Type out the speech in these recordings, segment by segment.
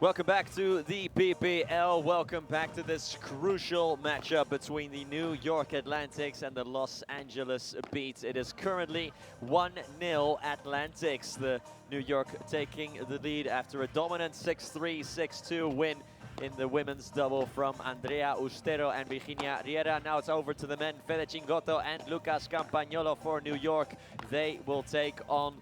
Welcome back to the PPL. Welcome back to this crucial matchup between the New York Atlantics and the Los Angeles Beats. It is currently 1-0 Atlantics. The New York taking the lead after a dominant 6-3, 6-2 win in the women's double from Andrea Ustero and Virginia Riera. Now it's over to the men, Fede Cingotto and Lucas Campagnolo for New York. They will take on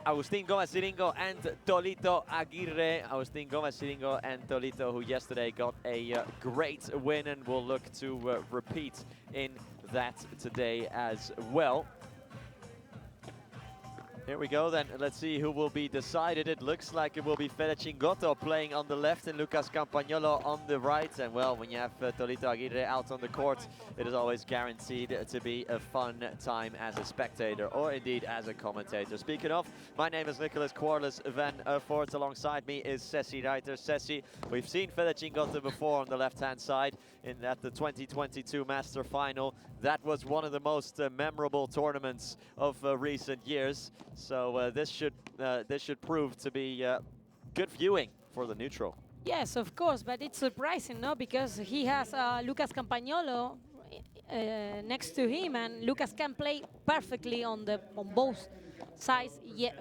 Agustin Gomez-Siringo and Tolito Aguirre. Agustin Gomez-Siringo and Tolito, who yesterday got a great win and will look to repeat in that today as well. Here we go then, let's see who will be decided. It looks like it will be Fede Cingotto playing on the left and Lucas Campagnolo on the right. And well, when you have Tolito Aguirre out on the court, it is always guaranteed to be a fun time as a spectator or indeed as a commentator. Speaking of, my name is Nicholas Quarles van Voort. Alongside me is Ceci Reiter. Ceci, we've seen Fede Cingotto before on the left-hand side at the 2022 Master Final. That was one of the most memorable tournaments of recent years. So this should prove to be good viewing for the neutral. Yes, of course, but it's surprising, no? Because he has Lucas Campagnolo next to him, and Lucas can play perfectly on both sides. Yeah,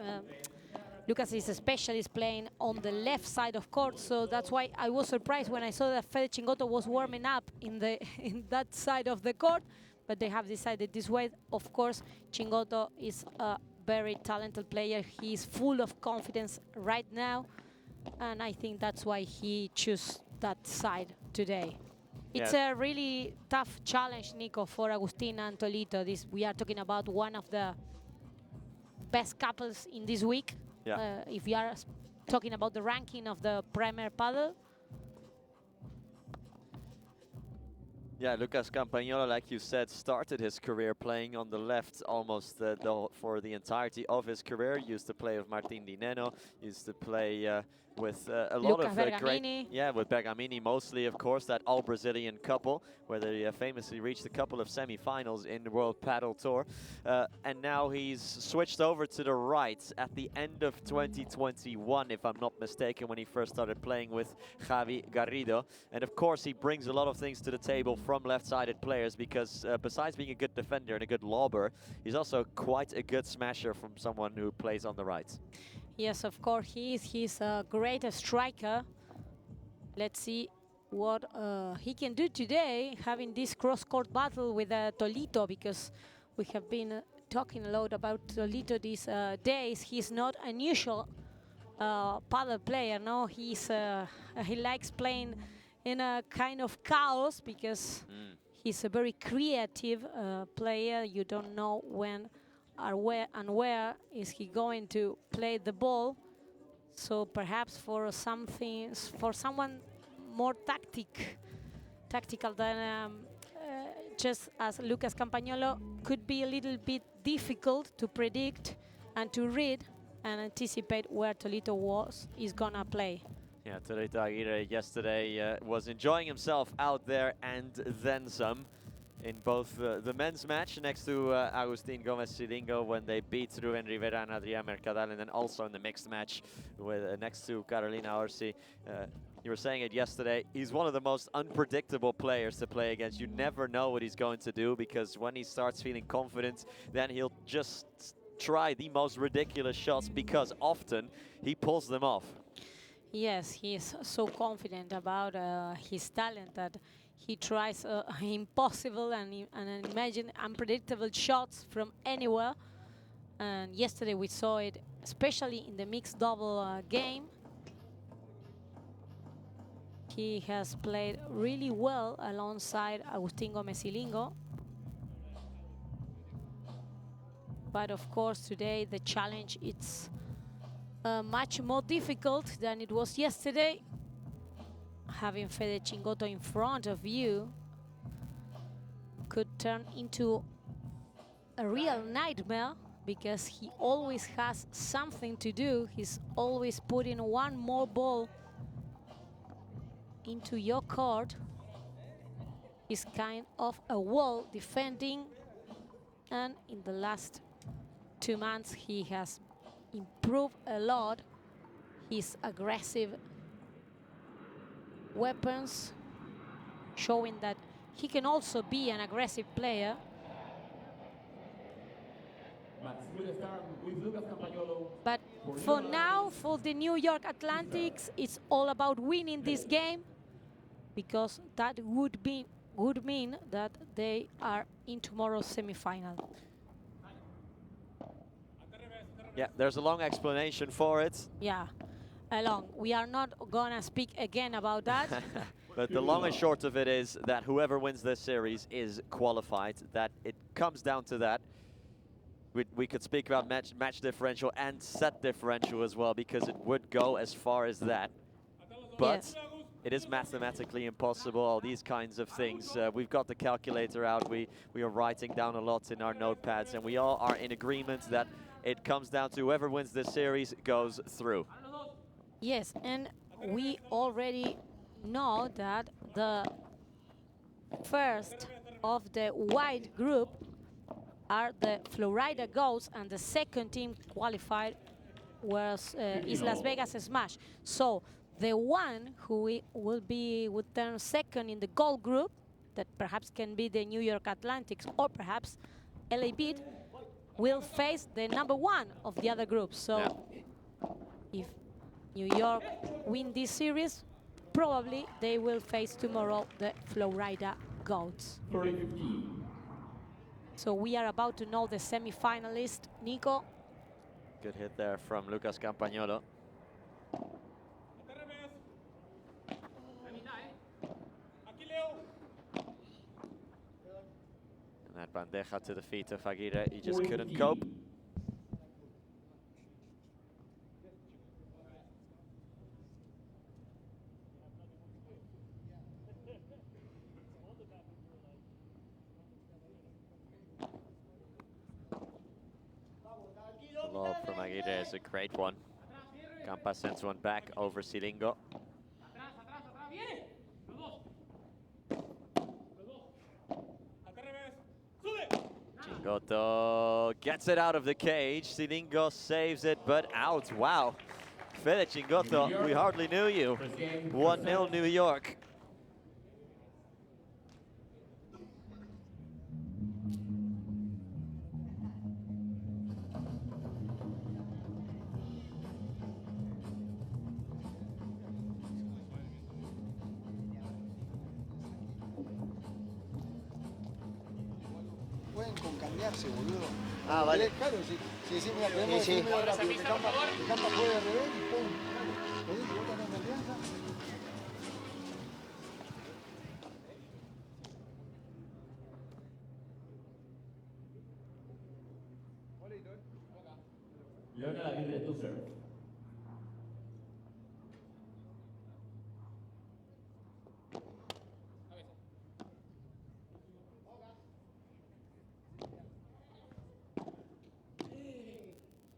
Lucas is a specialist playing on the left side of court, so that's why I was surprised when I saw that Fede Cingotto was warming up in that side of the court. But they have decided this way. Of course, Cingotto is a very talented player. He's full of confidence right now, and I think that's why he chose that side today. It's a really tough challenge, Nico, for Agustin and Tolito. We are talking about one of the best couples in this week. Yeah. If we are talking about the ranking of the Premier Padel. Yeah, Lucas Campagnolo, like you said, started his career playing on the left almost for the entirety of his career. Used to play with Martin Di Neno, used to play with a lot of great... Yeah, with Bergamini mostly, of course, that all-Brazilian couple, where they famously reached a couple of semi-finals in the World Padel Tour. And now he's switched over to the right at the end of 2021, if I'm not mistaken, when he first started playing with Javi Garrido. And of course, he brings a lot of things to the table from left-sided players, because besides being a good defender and a good lobber, he's also quite a good smasher from someone who plays on the right. Yes, of course, he's a great striker. Let's see what he can do today, having this cross-court battle with Tolito, because we have been talking a lot about Tolito these days. He's not an usual paddle player, no? He likes playing in a kind of chaos, because he's a very creative player. You don't know when or where is he going to play the ball. So perhaps for someone more tactical than just as Lucas Campagnolo, could be a little bit difficult to predict and to read and anticipate where Tolito is gonna play. Yeah, Tolito Aguirre yesterday was enjoying himself out there and then some in both the men's match next to Agustin Gomez-Siringo when they beat Rubén Rivera and Adrián Mercadal, and then also in the mixed match with next to Carolina Orsi. You were saying it yesterday, he's one of the most unpredictable players to play against. You never know what he's going to do, because when he starts feeling confident, then he'll just try the most ridiculous shots, because often he pulls them off. Yes, he is so confident about his talent that he tries impossible and imagine unpredictable shots from anywhere. And yesterday we saw it, especially in the mixed double game. He has played really well alongside Agustin Gomez-Siringo. But of course today the challenge is much more difficult than it was yesterday. Having Fede Cingotto in front of you could turn into a real nightmare, because he always has something to do. He's always putting one more ball into your court. He's kind of a wall defending, and in the last 2 months he has improved a lot. his aggressive weapons, showing that he can also be an aggressive player. But for now, for the New York Atlantics, it's all about winning this game, because that would mean that they are in tomorrow's semifinal. Yeah, there's a long explanation for it. Yeah, long. We are not gonna speak again about that. But the long and short of it is that whoever wins this series is qualified. That it comes down to that. We could speak about match differential and set differential as well, because it would go as far as that. But Yes. it is mathematically impossible, all these kinds of things. We've got the calculator out. We are writing down a lot in our notepads, and we all are in agreement that it comes down to whoever wins this series goes through. Yes, and we already know that the first of the white group are the Florida Ghosts, and the second team qualified is Las Vegas Smash. So the one who would turn second in the gold group, that perhaps can be the New York Atlantics or perhaps LA Beat, will face the number one of the other group. So if New York win this series, probably they will face tomorrow the Florida Goats. So we are about to know the semi-finalist, Nico. Good hit there from Lucas Campagnolo. And that bandeja to the feet of Aguirre, he just couldn't cope. The lob from Aguirre is a great one. Campa sends one back over Silingo. Chingotto gets it out of the cage. Silingo saves it, but out. Wow. Fede Chingotto, we hardly knew you. 1-0 New York. Pueden con cambiarse, boludo. Ah, vale. Claro, sí, mira, podemos decir medio rápido. Que Campa juegue al revés y pum. ¿Podés que vos tenés confianza? Leonel Aguirre to serve.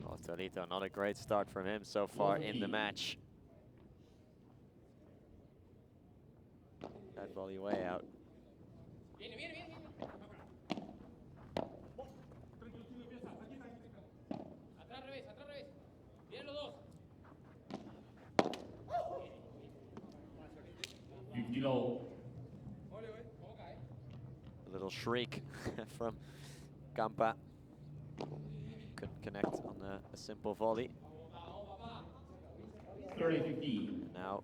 Oh, Tolito, not a great start from him so far in the match. That volley way out. A little shriek from Campa. Couldn't connect on a simple volley. 30-15. Now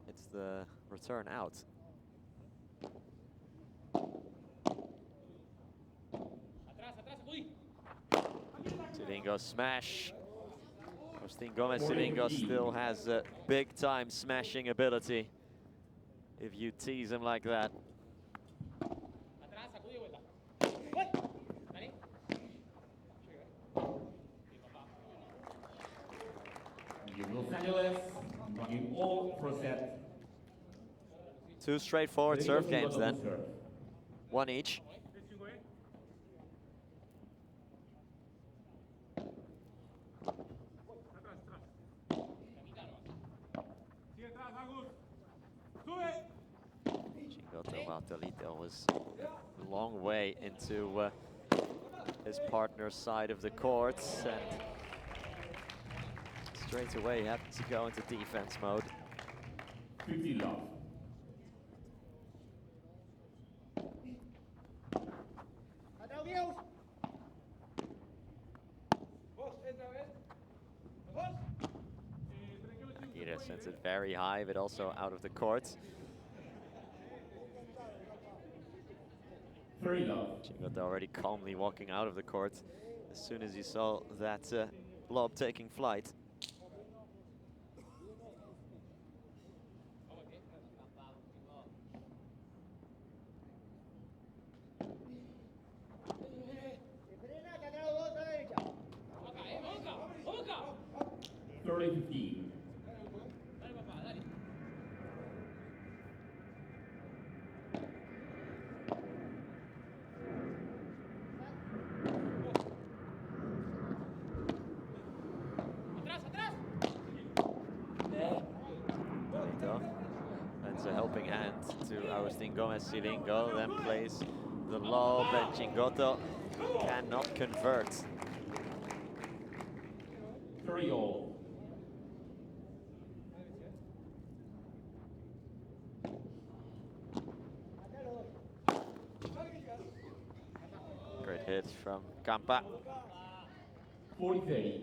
it's the return out. Silingo smash. Agustin Gomez Silingo still has a big time smashing ability if you tease him like that. Los Angeles running all for set. Two straightforward serve games then. One each. Chingotto Valtelito was a long way into his partner's side of the court, and straight away have to go into defense mode. 50 love. Gira sends it very high, but also out of the court. 30 love. Chingoto already calmly walking out of the court as soon as he saw that lob taking flight. That's a helping hand to Agustin Gomez Silingo, then plays the lob, and Chingoto cannot convert. 30 all. Great hit from Campa. 40-30.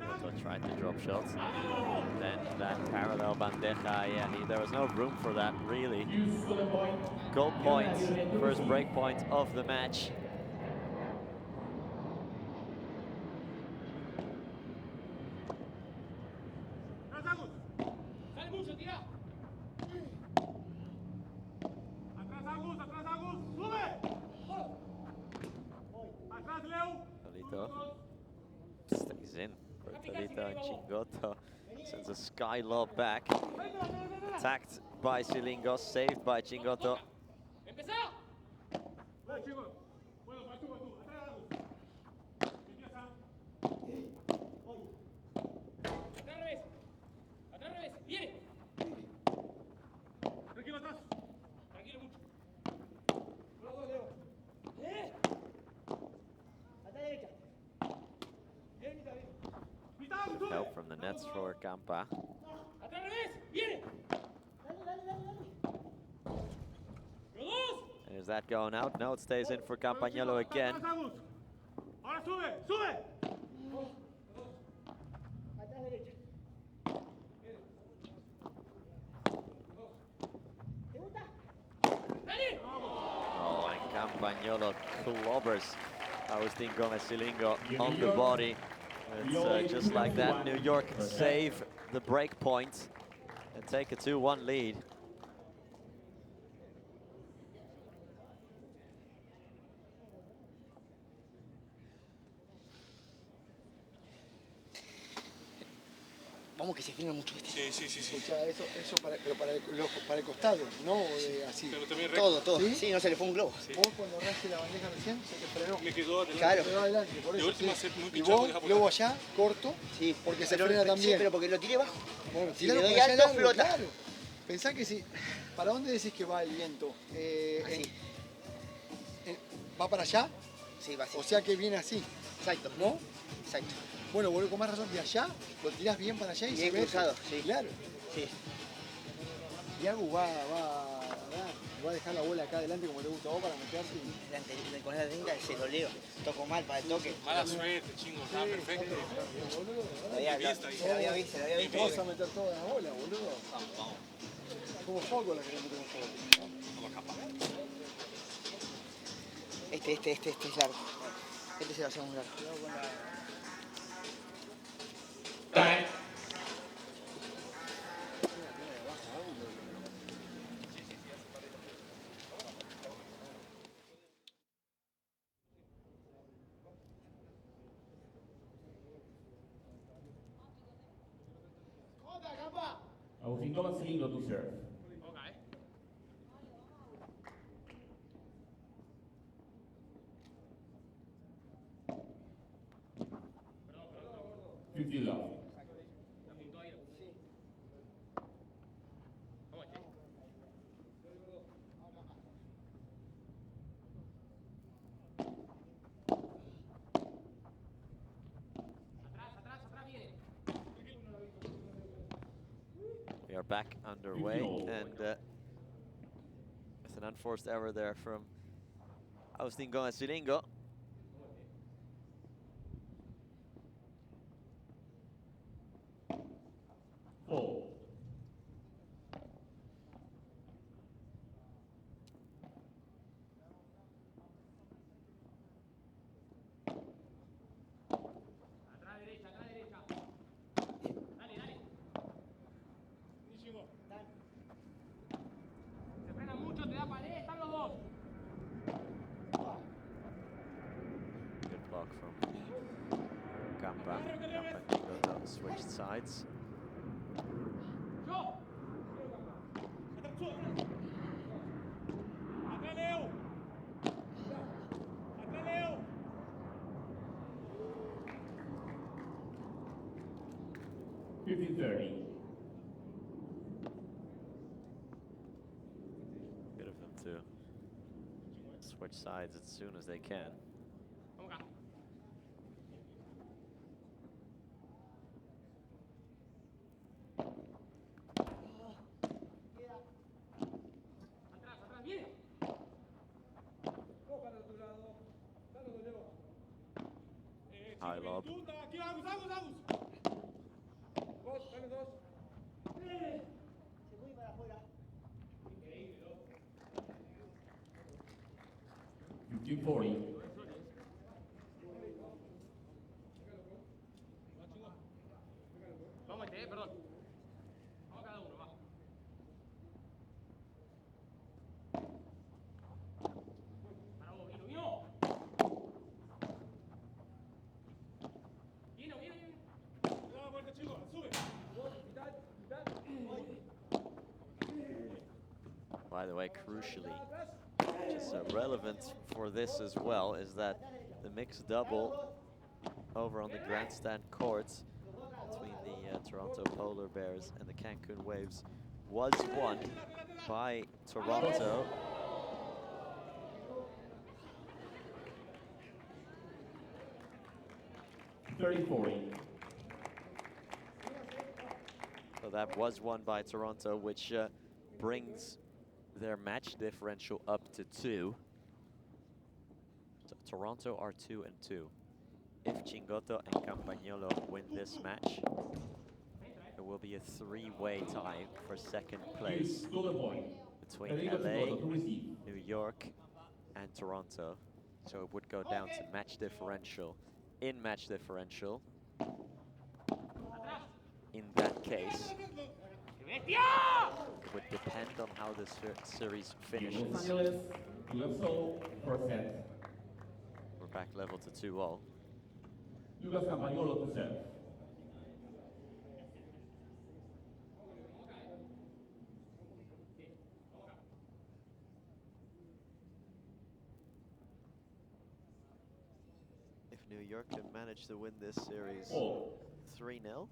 Also tried the drop shot. Then that parallel bandeja, yeah, there was no room for that, really. Goal point, first break point of the match. Tolito stays in for Tolito, and Chingoto sends a sky lob back. Attacked by Silingo, saved by Chingoto. Help from the nets for Campa. Is that going out? No, it stays in for Campagnolo again. Oh, and Campagnolo clobbers Agustin Gomez Silingo on the body. It's just like that. New York save the break point and take a 2-1 lead. Vamos que se filma mucho este. Sí. Escucha, eso pero para el costado, no así. Pero también todo. ¿Sí? ¿Sí? No se le fue un globo. Sí. Vos cuando raste la bandeja recién, se te frenó. Me quedó adelante. Claro. Quedó adelante, por eso. Y vos, luego allá, corto, sí, porque se frena también. Sí, pero porque lo tiré bajo. Bueno, si le doy alto, flota. Claro. Pensá que si... ¿Para dónde decís que va el viento? Así. ¿Va para allá? Sí, va así. O sea que viene así. Exacto. ¿No? Exacto. Bueno, boludo, con más razón, de allá, lo tirás bien para allá y bien se ve. cruzado, sí. Claro. Sí. Y Agus va a dejar la bola acá adelante como te gusta a vos para meterse. Con la tinta se lo leo. Toco mal para el toque. Mala suerte, chingo, está perfecto. Lo había visto. Vamos a meter todas las bolas, boludo. Vamos. Como foco la queremos meter todas. Vamos acá, Este es largo. Este se lo hacemos largo. Agustin Gomez Silingo to serve. 50 love. We are back underway, and with an unforced error there from Austin Gomez-Silingo. Four. Good block from Campa. Campa switched sides. Fifty 30. Good of them to switch sides as soon as they can. High lob. Fifty 40. By the way, crucially, which is relevant for this as well, is that the mixed double over on the grandstand courts between the Toronto Polar Bears and the Cancun Waves was won by Toronto. So that was won by Toronto, which brings their match differential up to 2. So Toronto are 2-2. If Chingoto and Campagnolo win this match, it will be a 3-way tie for second place between LA, New York, and Toronto. So it would go down to match differential. In match differential, in that case, it would depend on how this series finishes. We're back level to 2-all. Lucas Campagnolo to serve. If New York can manage to win this series 3-0,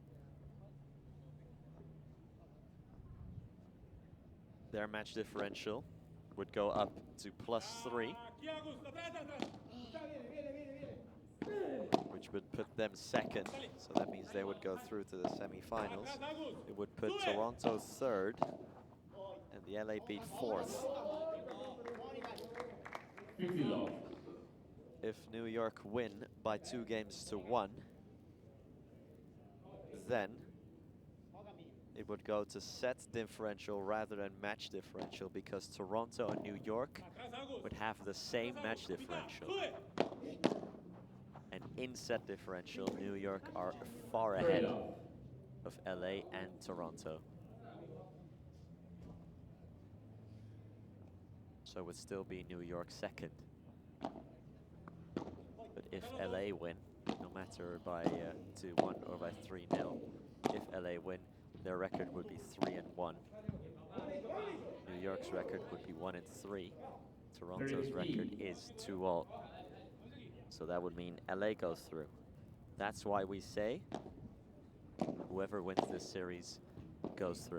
their match differential would go up to +3, which would put them second. So that means they would go through to the semifinals. It would put Toronto third and the LA Beat fourth. 50 love. If New York win by 2-1, then it would go to set differential rather than match differential, because Toronto and New York would have the same match differential. And in set differential, New York are far ahead of LA and Toronto. So it would still be New York second. But if LA win, no matter by 2-1 or by 3-0, if LA win, their record would be 3-1. New York's record would be 1-3. Toronto's record is 2-all. So that would mean LA goes through. That's why we say whoever wins this series goes through.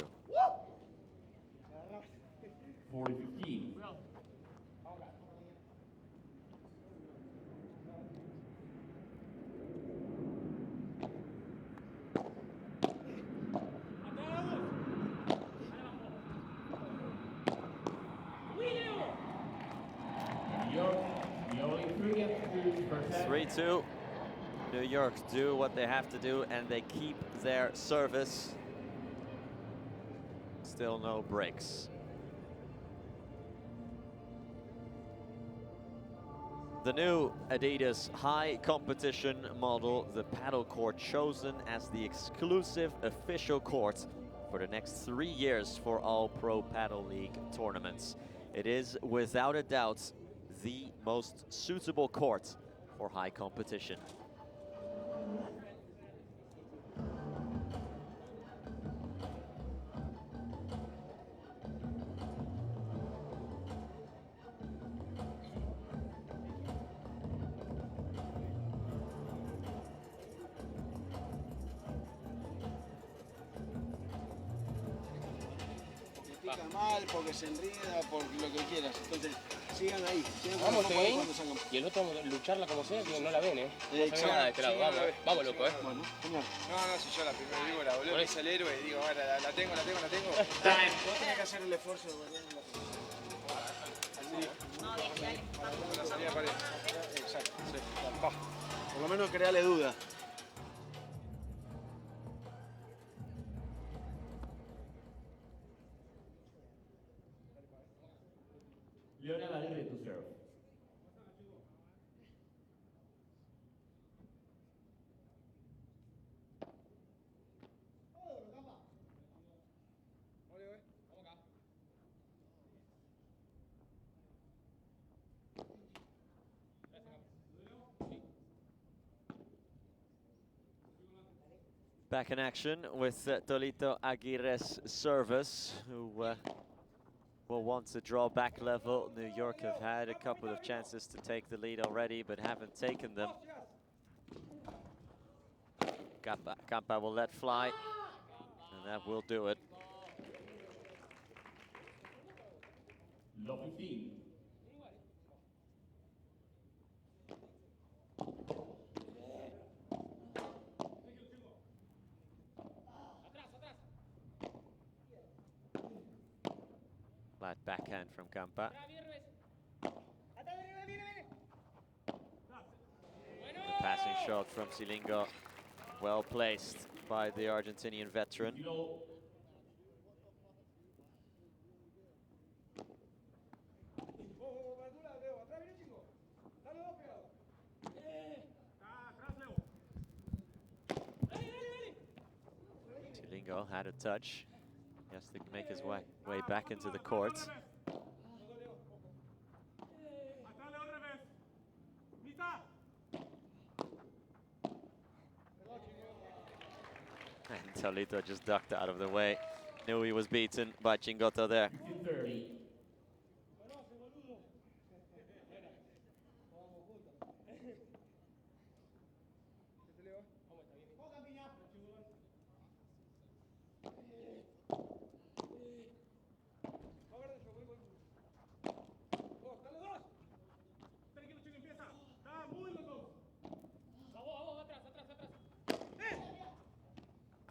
40-15. New York, the only 3-2%. 3-2. New York do what they have to do, and they keep their service. Still no breaks. The new Adidas high competition model, the paddle court chosen as the exclusive official court for the next 3 years for all Pro Paddle League tournaments. It is without a doubt the most suitable court for high competition. Pica mal, porque se enreda, por lo que quieras. Entonces, sigan ahí. Sigan con Vamos, el foco ahí Kevin. cuando salgan. Y el otro lucharla como sea, que no la ven, ¿eh? No se ve Exacto. nada de este lado. Sí, no Vamos, la ve. vamos, loco, ¿eh? Bueno, genial. No, no, si yo la primera víbora, boludo, Por que es el héroe y digo, ahora la tengo. Vos tenés que hacer el esfuerzo de volver a La salida pared. Exacto, sí. Va. Por lo menos creale duda. Lionel Alegre to serve. Back in action with Tolito Aguirre's service, who will want to draw back level. New York have had a couple of chances to take the lead already, but haven't taken them. Campa will let fly, and that will do it. Low 15. Flat backhand from Campa. The passing shot from Silingo, well placed by the Argentinian veteran. Kilo. Silingo had a touch. He has to make his way back into the court. And Tolito just ducked out of the way. Knew he was beaten by Chingotto there. 30.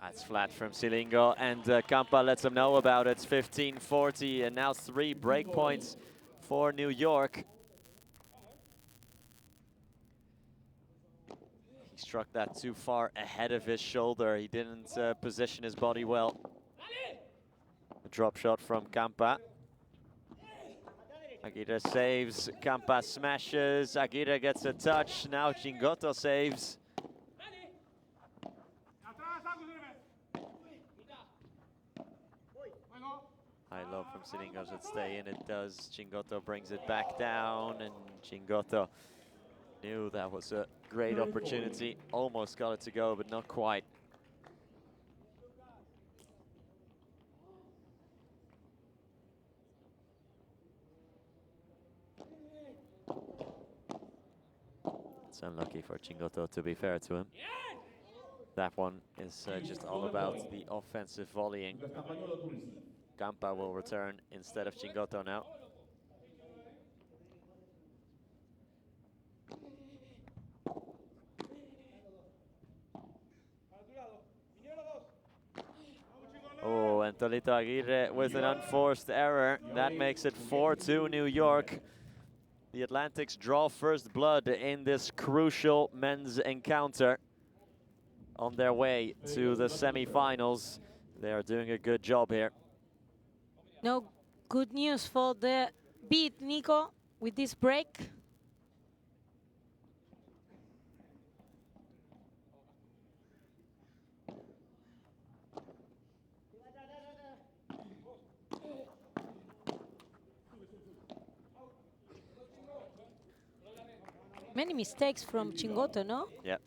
That's flat from Silingo, and Campa lets him know about it. 15-40, and now 3 break points for New York. He struck that too far ahead of his shoulder. He didn't position his body well. A drop shot from Campa. Aguirre saves, Campa smashes, Aguirre gets a touch, now Chingotto saves. High low from Silingo should stay in, it does. Chingotto brings it back down, and Chingotto knew that was a great opportunity. Almost got it to go, but not quite. It's unlucky for Chingotto, to be fair to him. That one is just all about the offensive volleying. Lucas Campagnolo to receive. Campa will return instead of Chingotto now. Oh, and Tolito Aguirre with an unforced error. That makes it 4-2 New York. The Atlantics draw first blood in this crucial men's encounter. On their way to the semi-finals. They are doing a good job here. No good news for the beat, Nico, with this break. Many mistakes from Chingotto, no? Yep.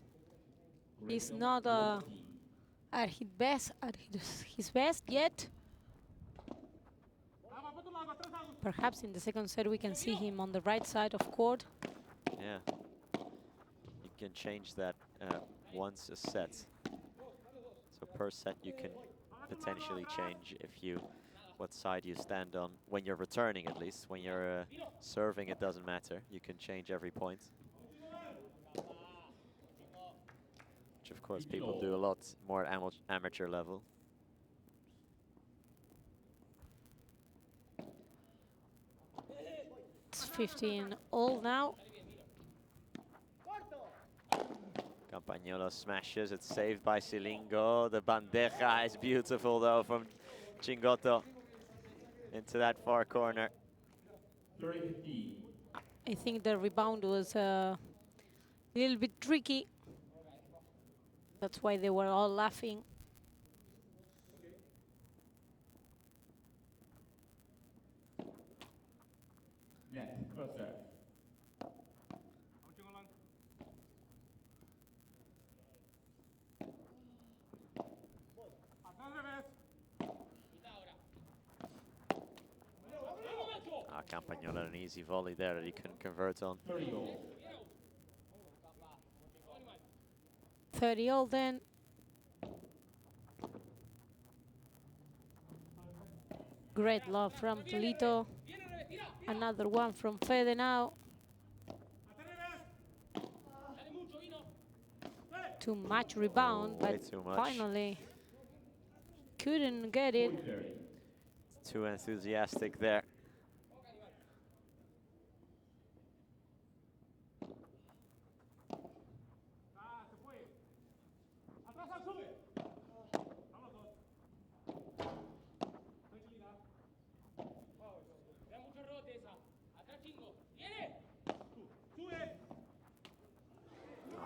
He's not at his best yet. Perhaps in the second set we can see him on the right side of court. Yeah. You can change that once a set. So per set you can potentially change what side you stand on when you're returning, at least. When you're serving, it doesn't matter. You can change every point. Which of course people do a lot more at amateur level. It's 15 all now. Campagnolo smashes, it's saved by Silingo. The bandeja is beautiful though from Chingotto into that far corner. 30-15. I think the rebound was a little bit tricky. That's why they were all laughing. Net, first serve. Campagnolo an easy volley there that he couldn't convert on. 30 all. 30 all then. Great love from Tolito. Another one from Fede now. Too much rebound, Way but too much. finally couldn't get it. Too enthusiastic there.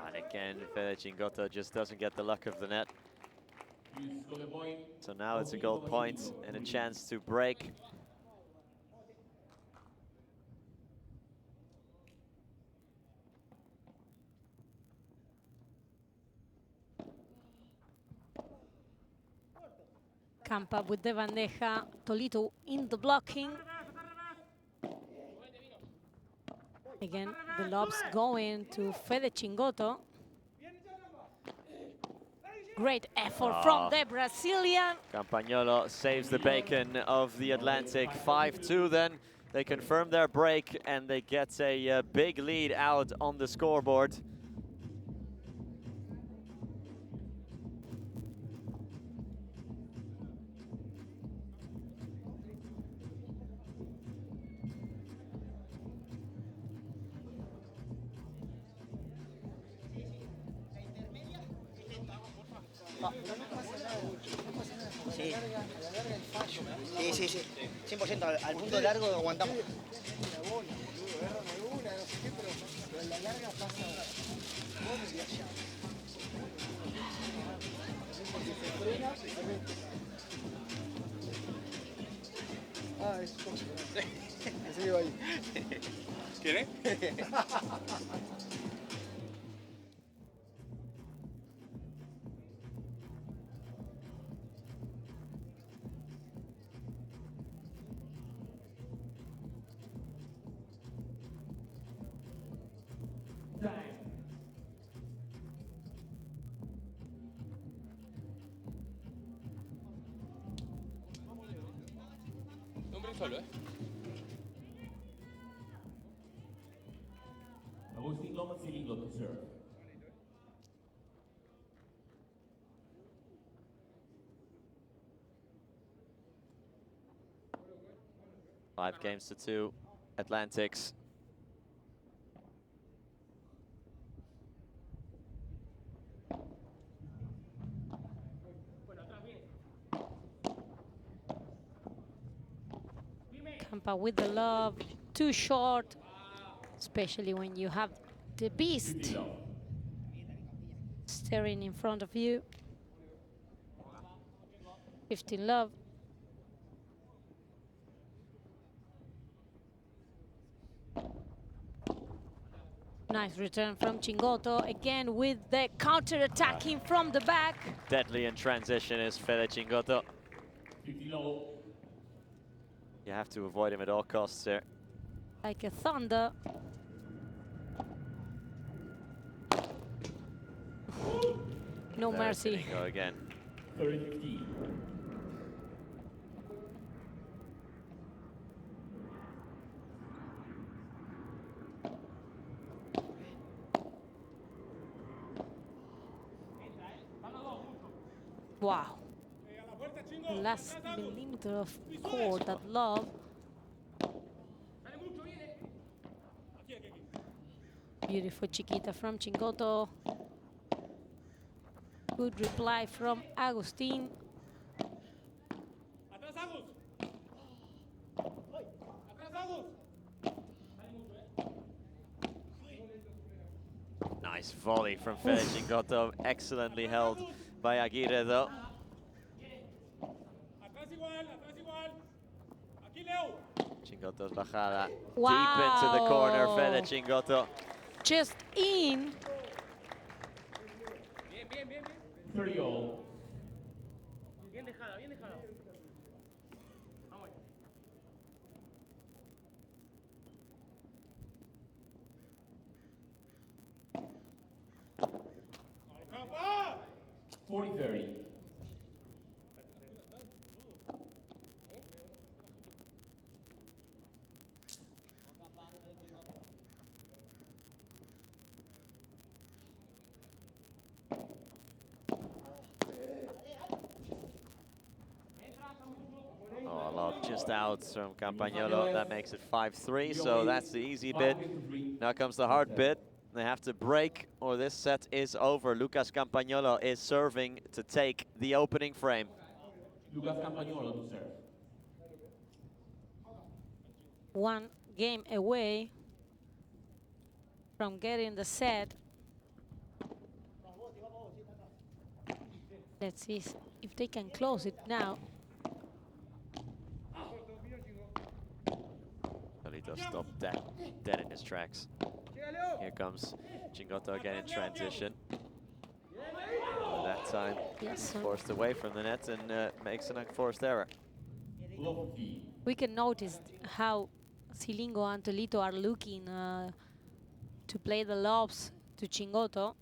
And again, Fede Chingotto just doesn't get the luck of the net. So now it's a gold point and a chance to break. Campa with the bandeja. Tolito in the blocking. Again, the lobs going to Fede Chingotto. Great effort from the Brazilian. Campagnolo saves the bacon of the Atlantic. 5-2 then. They confirm their break and they get a big lead out on the scoreboard. Sí. Sí, sí, sí. 100% al punto largo aguantamos. Ah, es coche. Ese iba ahí. ¿Quiere? solo, ¿eh? Agustín López Cilingo to serve. Five games to 2, Atlantics. Campa with the love, too short, especially when you have the beast 50 love. staring in front of you. 15 love. Nice return from Chingoto, again with the counter-attacking from the back. Deadly in transition is Fede Chingoto. 50 low. You have to avoid him at all costs here. Like a thunder. No There's mercy. Cilingo again. 30-15. Wow. Last millimeter of cord, that love. Beautiful chiquita from Chingoto. Good reply from Agustin. Nice volley from Fede Chingoto, excellently held by Aguirre though. Chingoto's bajada deep into the corner, Fede Chingoto. Just in. 30 all. Bien dejada, bien dejada. Vamos. 40-30. Oh, a lob just out from Campagnolo. That makes it 5-3, so that's the easy bit. Now comes the hard bit. They have to break or this set is over. Lucas Campagnolo is serving to take the opening frame. Lucas Campagnolo to serve. One game away from getting the set. Let's see if they can close it now. Tolito stopped dead in his tracks. Here comes Chingoto again in transition. That time Yes, he's forced away from the net and makes an unforced error. Low 50. we can notice how Cilingo and Tolito are looking to play the lobs to Chingoto.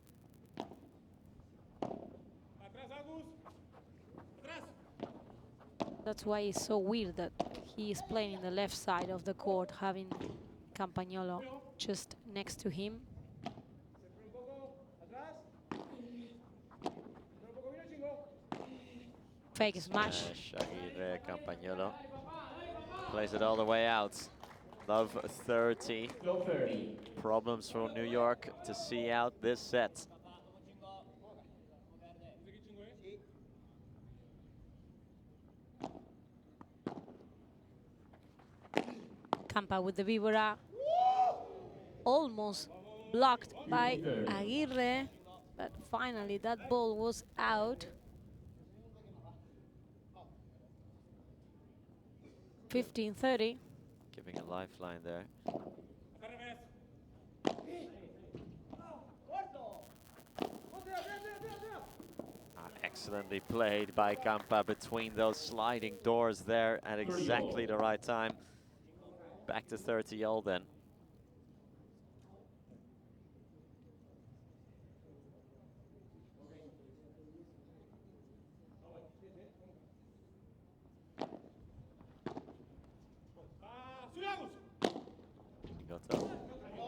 That's why it's so weird that he is playing in the left side of the court, having Campagnolo just next to him. Fake smash. Aguirre, Campagnolo plays it all the way out. Love 30. Low 30. Problems for New York to see out this set. Campa with the Vibora. Almost blocked by Aguirre, but finally that ball was out. 15-30. Giving a lifeline there. Excellently played by Campa between those sliding doors there at exactly the right time. Back to 30 all then.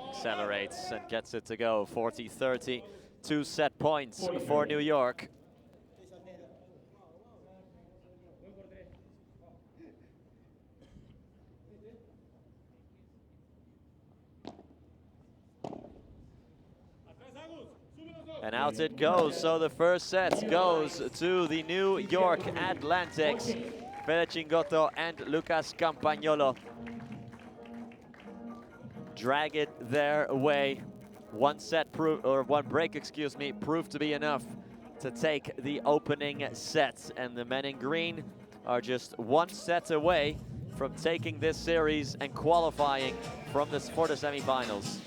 Accelerates and gets it to go. 40-30, 2 set points for New York. And out it goes. So the first set goes to the New York Atlantics. Fede Cingotto and Lucas Campagnolo drag it their way. One break, excuse me, proved to be enough to take the opening set. And the men in green are just 1 set away from taking this series and qualifying for the semifinals.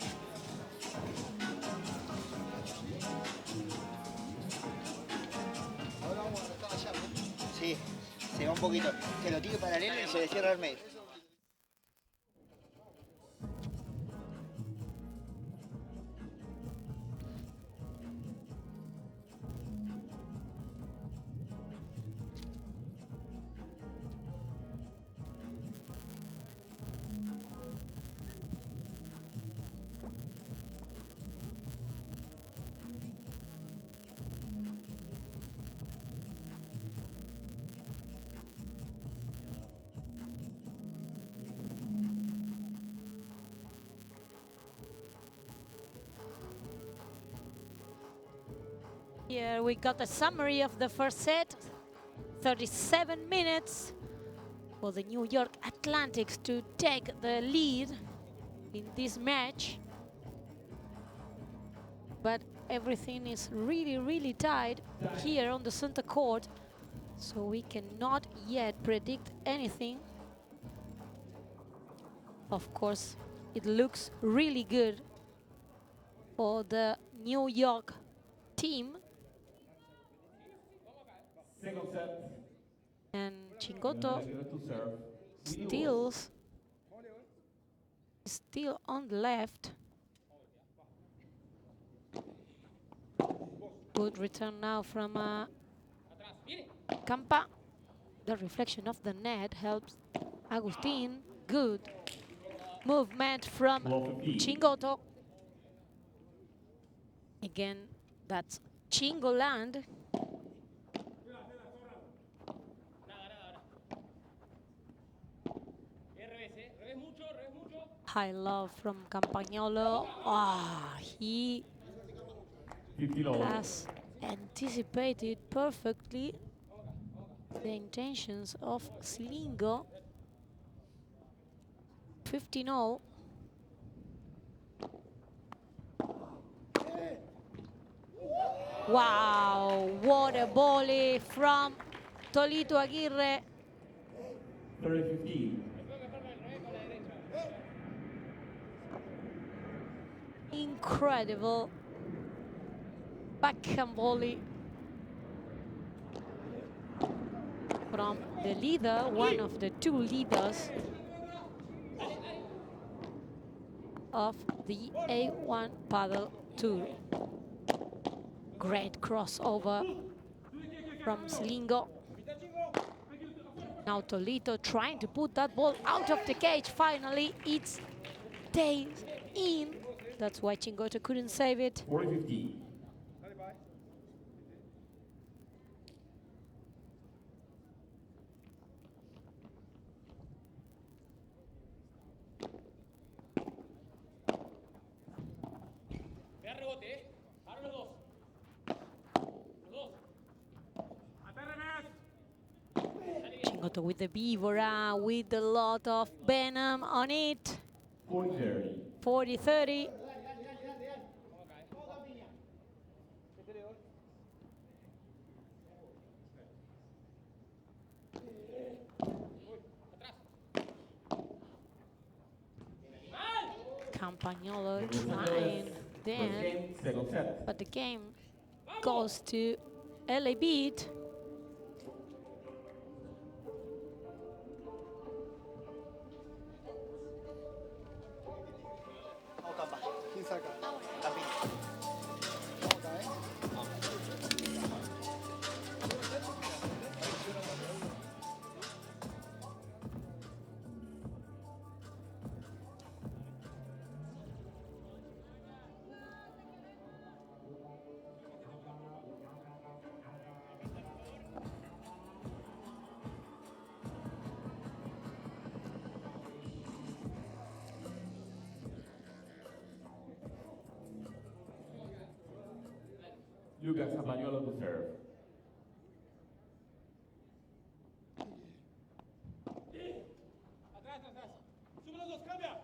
Sí, se va un poquito. Se lo tiro paralelo y se le cierra el medio. Here we got a summary of the first set. 37 minutes for the New York Atlantics to take the lead in this match. But everything is really, really tight here on the center court. So we cannot yet predict anything. Of course, it looks really good for the New York team. Second set. And Cingotto still on the left. Good return now from Campa. The reflection of the net helps Agustin. Good movement from Cingotto. Again, that's Chingoland. High love from Campagnolo. He has anticipated perfectly the intentions of Slingo. 15-0. Wow, what a volley from Tolito Aguirre. 30-15. Incredible backhand volley from the leader, one of the 2 leaders of the A1 Padel Tour. Great crossover from Slingo. Now Tolito trying to put that ball out of the cage. Finally, it stays in. That's why Cingotto couldn't save it. 40-15. Cingotto with the Vivora, with a lot of venom on it. 40-30. 40-30. Campagnolo trying then, Second set. but the game goes to LA Beat. Vamos, Campa. ¿Quién saca? Campín. Vamos acá, ¿eh? Lucas Campagnolo to serve.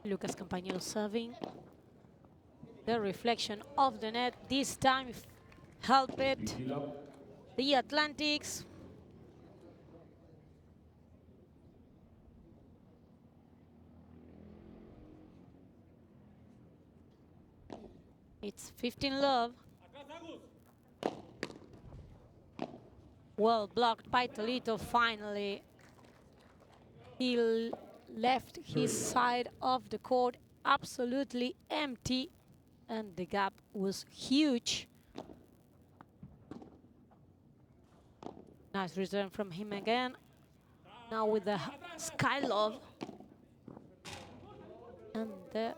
Lucas Campagnolo serving. The reflection of the net this time help it. 50 love. The Atlantics. It's 15 love. Well blocked by Toledo finally. He left his side of the court absolutely empty and the gap was huge. Nice return from him again. Now with the Skylove. And the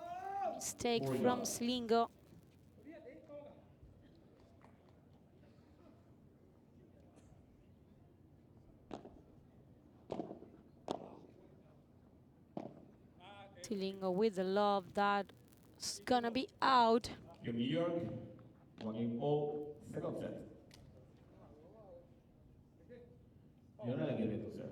mistake from Slingo. Slingo with the love that's gonna be out. New York, 1-all, second set. Leonel Aguirre to serve.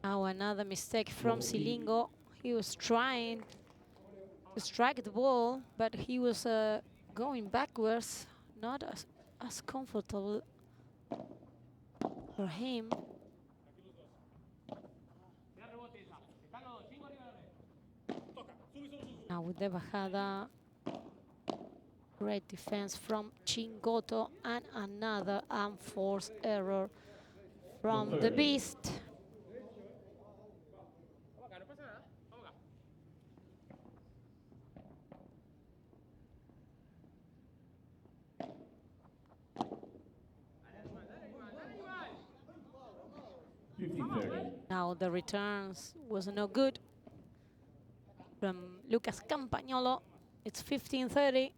Now another mistake from Slingo. He was trying to strike the ball, but he was going backwards, not as comfortable for him. Now with the bajada, great defense from Chingoto and another unforced error from the Beast. Now the returns was no good from Lucas Campagnolo. It's 15-30.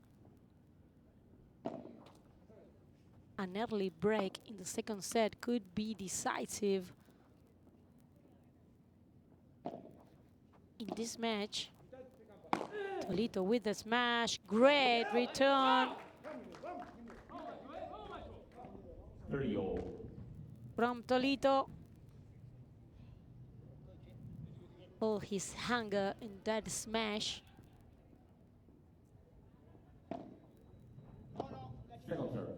An early break in the second set could be decisive in this match. Toledo with the smash, great return. 30-all. From Toledo. All his hunger in that smash. Second serve.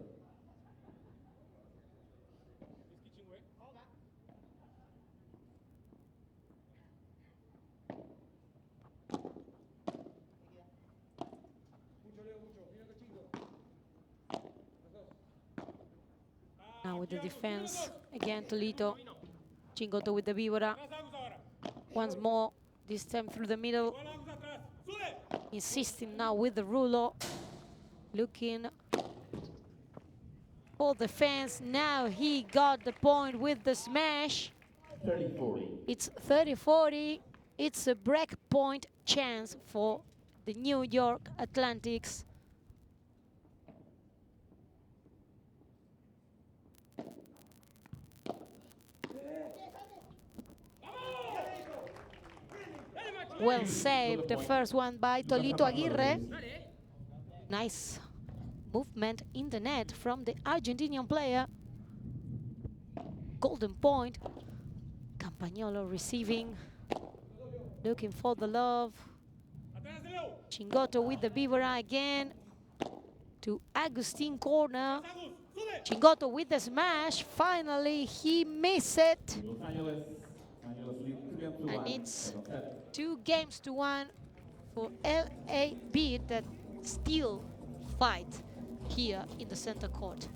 Now with the defense, again Toledo. Chingoto with the Víbora. Once more, this time through the middle. Insisting now with the Rulo. Looking for the fence. Now he got the point with the smash. 30-40. It's 30-40. It's a break point chance for the New York Atlantics. Well saved, the first one by Toledo Aguirre. Nice movement in the net from the Argentinian player. Golden point. Campagnolo receiving, looking for the love. Chingoto with the Víbora again to Agustin corner. Chingoto with the smash. Finally, he missed it. And it's 2-1 for LAB that still fight here in the center court.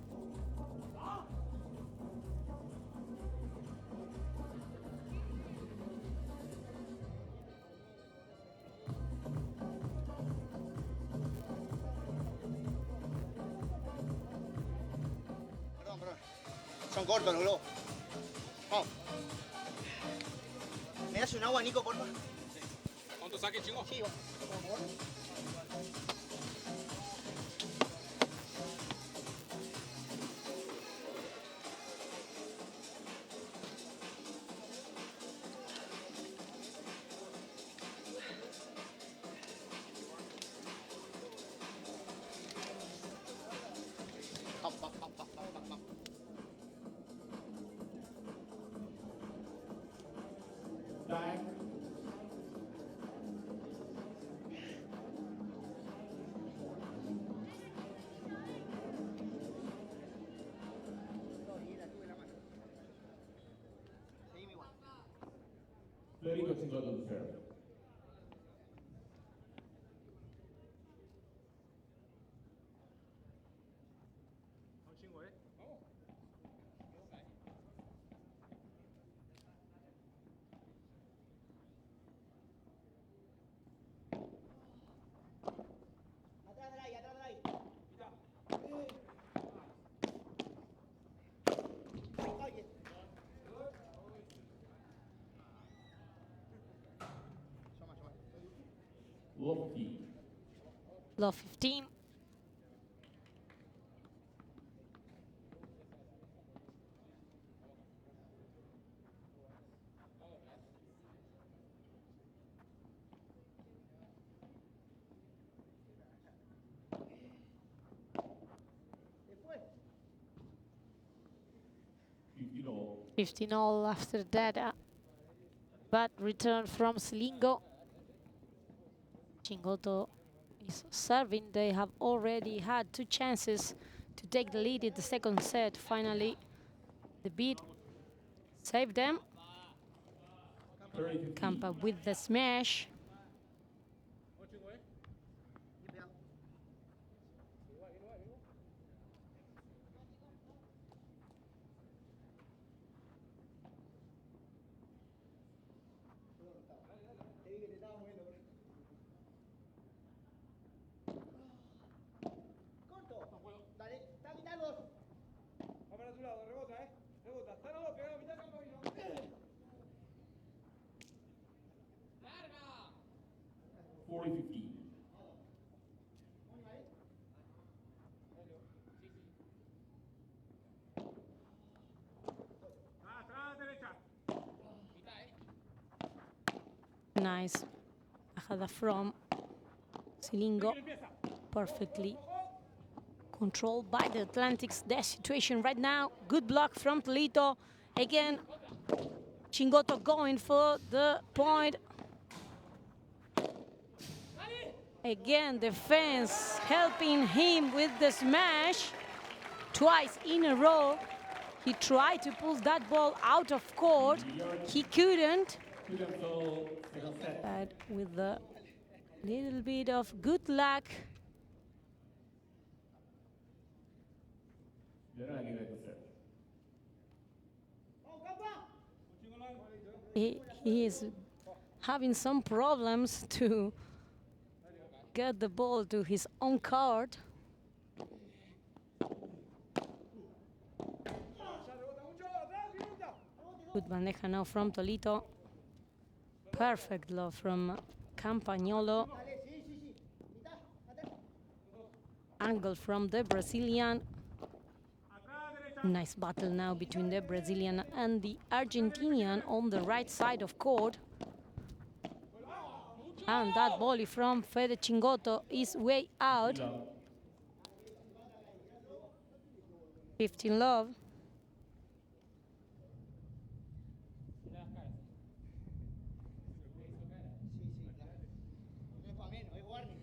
Perdón. Son cortos los globos. Vamos. ¿Me das un agua, Nico, por favor? Sí, vos. Time. Seguime igual. Federico Cingotto to serve. Un chingo, ¿eh? Vamos. Atrás del ahí, atrás del ahí. Oye. Soma, soma. Lofty. Love 15. Después. 15 all. 15 all after that. But return from Slingo. Chingoto is serving. They have already had 2 chances to take the lead in the second set. Finally, the beat saved them. 30-15. Campa with the smash. Un chingo, ¿eh? Bien pegado. Te vi que te estaba moviendo. Corto. Dale, está a mitad los. Va para tu lado, rebota, ¿eh? Rebota. Está no, pegado a mitad del campo y no. 40-15. Atrás, derecha. Nice. Bajada from Silingo. Empieza. Perfectly controlled by the Atlantics. Their situation right now. Good block from Polito. Again, Chingoto going for the point. Again, defense helping him with the smash. Twice in a row. He tried to pull that ball out of court. He couldn't. Two-game second set. But with a little bit of good luck, Leonardo Aguirre to serve. he is having some problems to get the ball to his own court. Good bandeja now from Tolito. Perfect love from Campagnolo. Dale, sí, sí, sí. Mitad, atrás. Angle from the Brazilian. Atrás, derecha. Nice battle now between the Brazilian and the Argentinian on the right side of court. And that volley from Fede Chingoto is way out. Love. 15 love. No es para menos, es warning.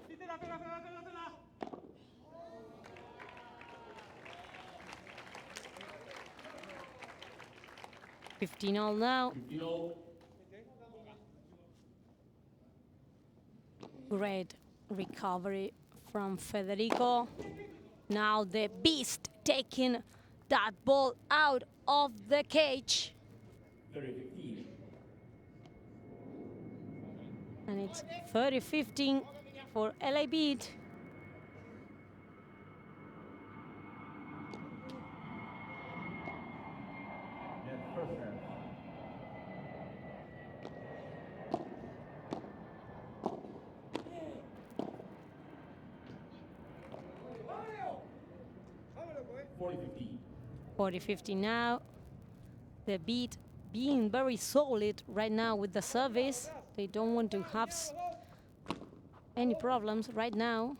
Títela, tela, tela, tela, tela. Fifteen all now. 15 all. Great recovery from Federico. Now the beast taking that ball out of the cage. 30-15. And it's 30-15 for LA Beat. 40-15. 40-50 now. The beat being very solid right now with the service. They don't want to have any problems right now.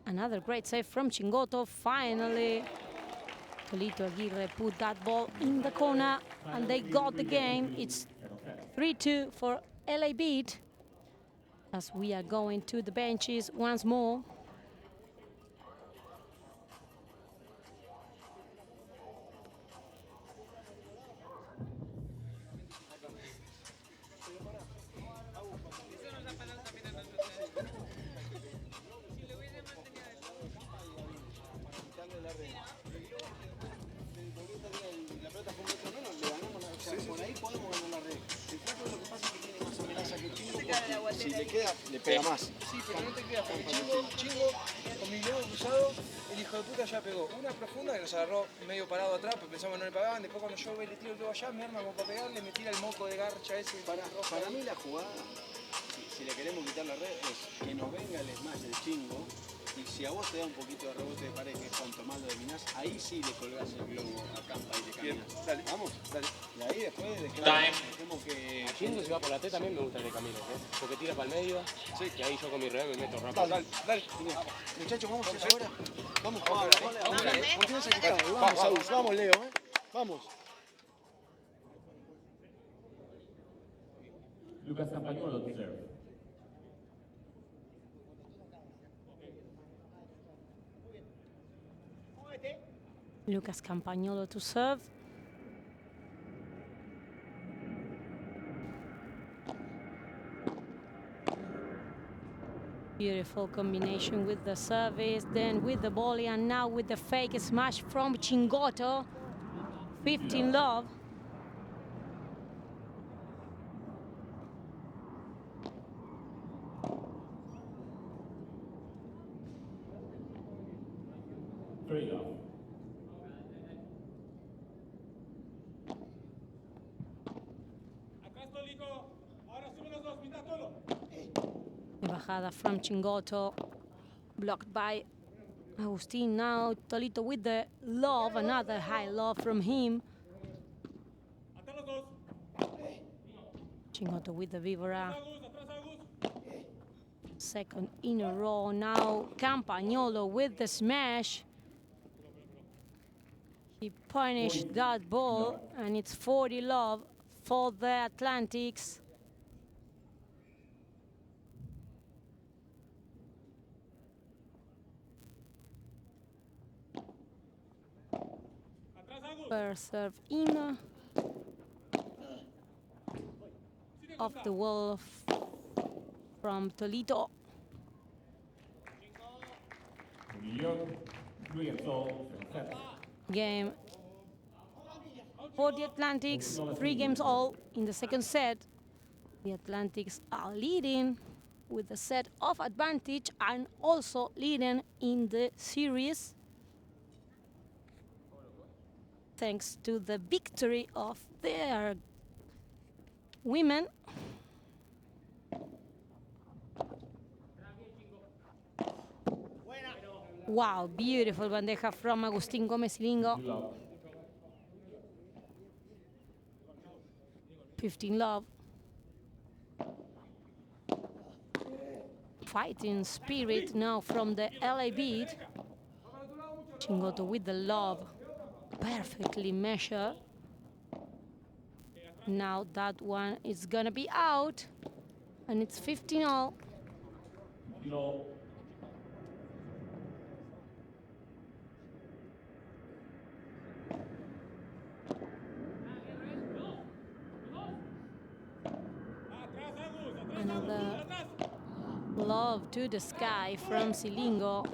Another great save from Chingoto. Finally, Tolito Aguirre put that ball in the corner and they got the game. It's 3-2 for LA Beat as we are going to the benches once more. La pelota fue mucho menos, le ganamos la, o sea, por ahí podemos ganar la red. El flaco lo que pasa es que tiene más amenaza que Chingo, porque si le queda, le pega más. Sí, pero no te creas, porque Chingo, con mi dedo cruzado, el hijo de puta ya pegó una profunda que nos agarró medio parado atrás, porque pensamos que no le pagaban. Después cuando yo le tiro el dedo allá, me arma como para pegarle, me tira el moco de garcha ese. Para mí la jugada, si le queremos quitar la red, es que nos venga el smash del Chingo. Y si a vos te da un poquito de rebote de pared, que es cuanto más lo dominás, ahí sí le colgás el globo a Campa y le caminas. Dale, Vamos, dale. Y ahí después dejemos que... Chingo, si va por la T también me gusta el de Camilo, porque tira para el medio, y ahí yo con mi revés me meto rápido. Dale, dale. Muchachos, vamos a hacer ahora. Vamos, confianza que está. Vamos, Agus, vamos, Leo, Vamos. Lucas Campagnolo to serve. Lucas Campagnolo to serve. Beautiful combination with the service, then with the volley, and now with the fake smash from Chingoto. 15 love. Three off. Atrás Tolico. Ahora suben los dos, mitad Tolo. Bajada from Chingoto, blocked by Agustin. Now Tolito with the love, another high love from him. Atrás los dos. Chingoto with the Vivora. Atrás Agus. Second in a row. Now Campagnolo with the smash. He punished that ball, and it's 40 love for the Atlantics. Atrás Agus. First serve in. Off the wall from Tolito. New York, 3-all, set. Game for the Atlantics, 3 games all in the second set. The Atlantics are leading with a set of advantage and also leading in the series thanks to the victory of their women. Wow, beautiful bandeja from Agustín Gómez Lingo. 15 love. Fighting spirit now from the LA Beat. Chingoto with the love. Perfectly measured. Now that one is gonna be out. And it's 15 all. Another love to the sky from Silingo.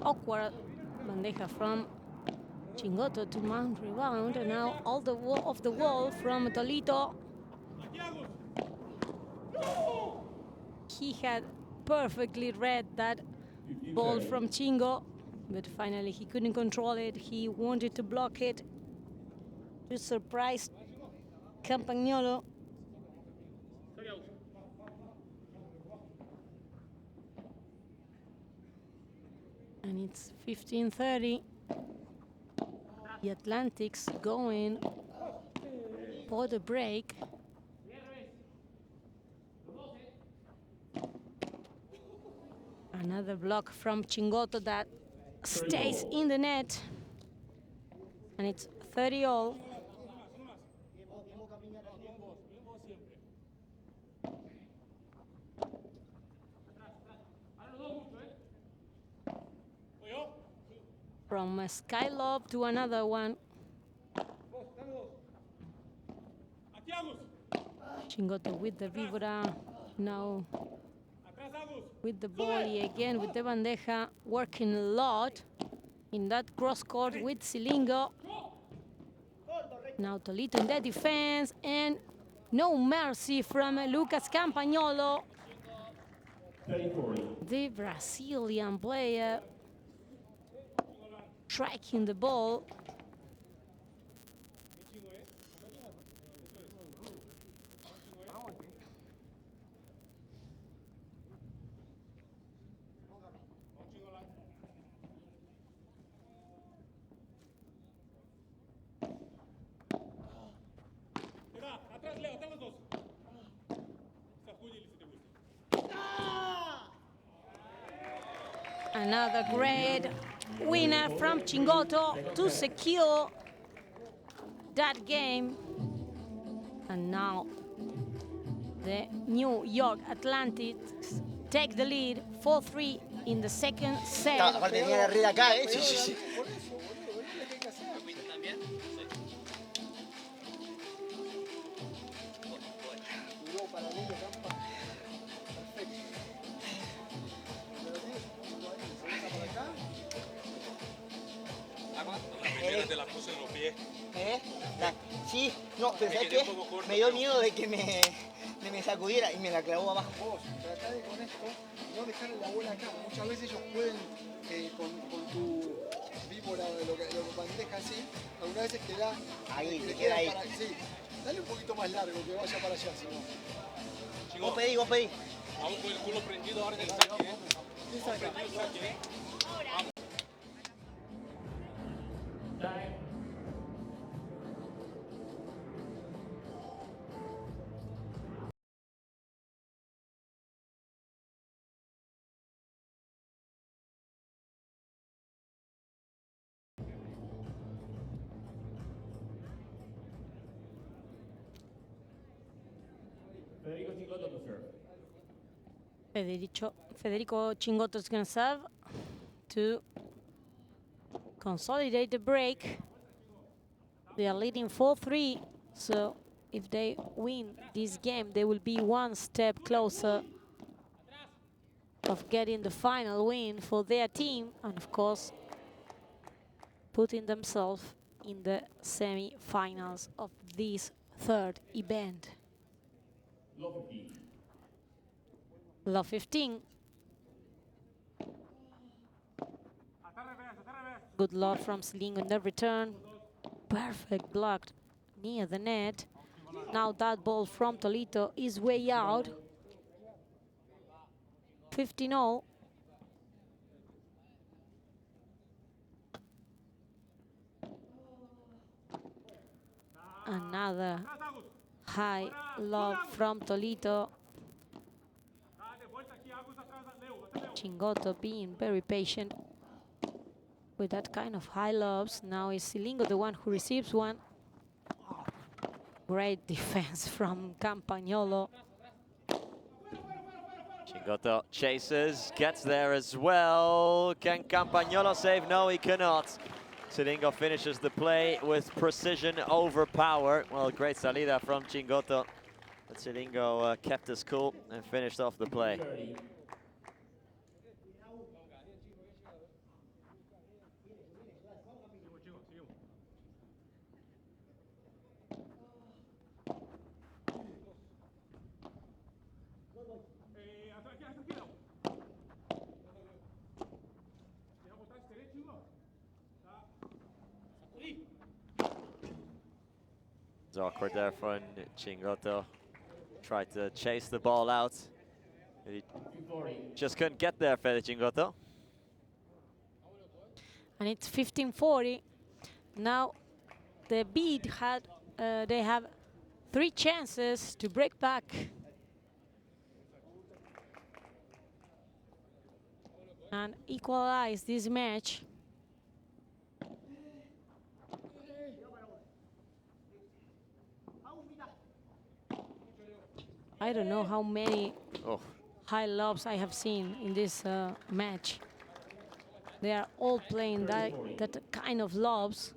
Awkward bandeja from Chingoto to mount rebound. And now all the wall of the wall from Tolito. He had perfectly read that ball from Chingo, but finally he couldn't control it. He wanted to block it to surprise Campagnolo. And it's 15:30. The Atlantics going for the break. Another block from Chingoto that stays in the net. And it's 30 all. From a sky lob to another one. Chingoto with the vibra. Now with the volley again, with the bandeja. Working a lot in that cross court with Silingo. Now Tolito in the defense, and no mercy from Lucas Campagnolo. The Brazilian player striking the ball. Another great winner from Chingoto to secure that game. And now the New York Atlantics take the lead 4-3 in the second set. Aparte tenía la red acá, ¿eh? Sí, sí, sí. Te la puse en los pies. Sí, no, pero ¿sabes qué? Me dio miedo de que me sacudiera y me la clavó abajo. Vos, tratá de con esto no dejar la bola acá. Muchas veces ellos pueden con tu víbora o lo que bandeja así, algunas veces queda ahí, te queda ahí. Sí, dale un poquito más largo que vaya para allá, si no. Vos pedí, vos pedí. Vamos con el culo prendido ahora en el saque, ¿eh? Esa acá. Prendido el saque, ¿eh? Federico Chingoto is going to serve to consolidate the break. They are leading 4-3, so if they win this game, they will be one step closer of getting the final win for their team, and of course, putting themselves in the semi-finals of this third event. Love 15. Good love from Silingo in the return. Perfect blocked near the net. Now that ball from Tolito is way out. 15-0. Another high love from Tolito. Chingoto being very patient with that kind of high lobs. Now is Silingo the one who receives one. Great defense from Campagnolo. Chingoto chases, gets there as well. Can Campagnolo save? No, he cannot. Silingo finishes the play with precision over power. Well, great salida from Chingoto. But Silingo kept his cool and finished off the play. It's awkward there for Chingoto. Tried to chase the ball out. He just couldn't get there, Fede Chingoto. and it's 15-40. Now the beat had, they have 3 chances to break back. And equalize this match. I don't know how many high lobs I have seen in this match. They are all playing that kind of lobs.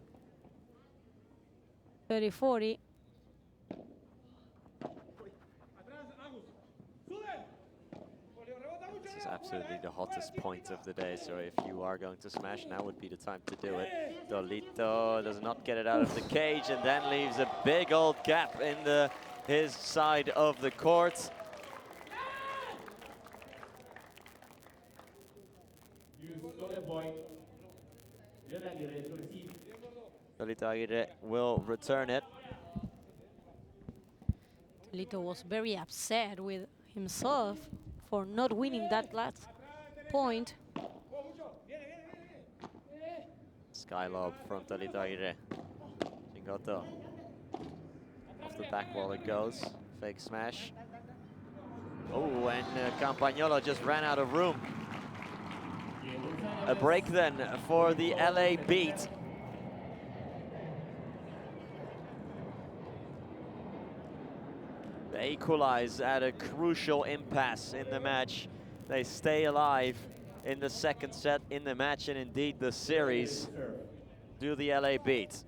30-40. This is absolutely the hottest point of the day, so if you are going to smash, now would be the time to do it. Tolito does not get it out of the cage and then leaves a big old gap in his side of the court. Tolito Aguirre will return it. Lito was very upset with himself for not winning that last point. Sky lob from Tolito Aguirre. Chingoto. Off the back wall it goes. Fake smash. Oh, and Campagnolo just ran out of room. A break then for the LA Beat. They equalize at a crucial impasse in the match. They stay alive in the second set in the match and indeed the series. Do the LA Beat.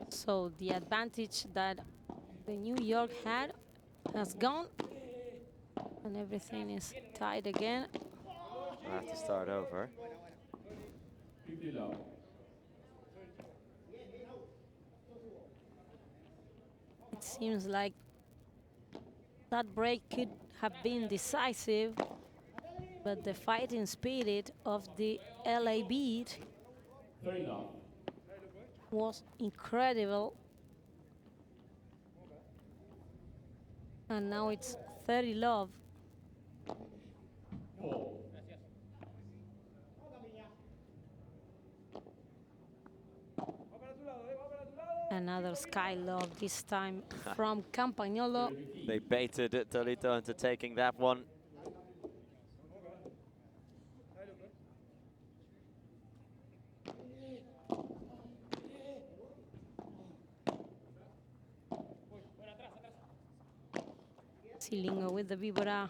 So the advantage that the New York had has gone, and everything is tied again. We'll have to start over. It seems like that break could have been decisive, but the fighting spirit of the LA Beat was incredible. And now it's 30 love. Another sky love, this time from Campagnolo. They baited Tolito into taking that one. Silingo with the víbora.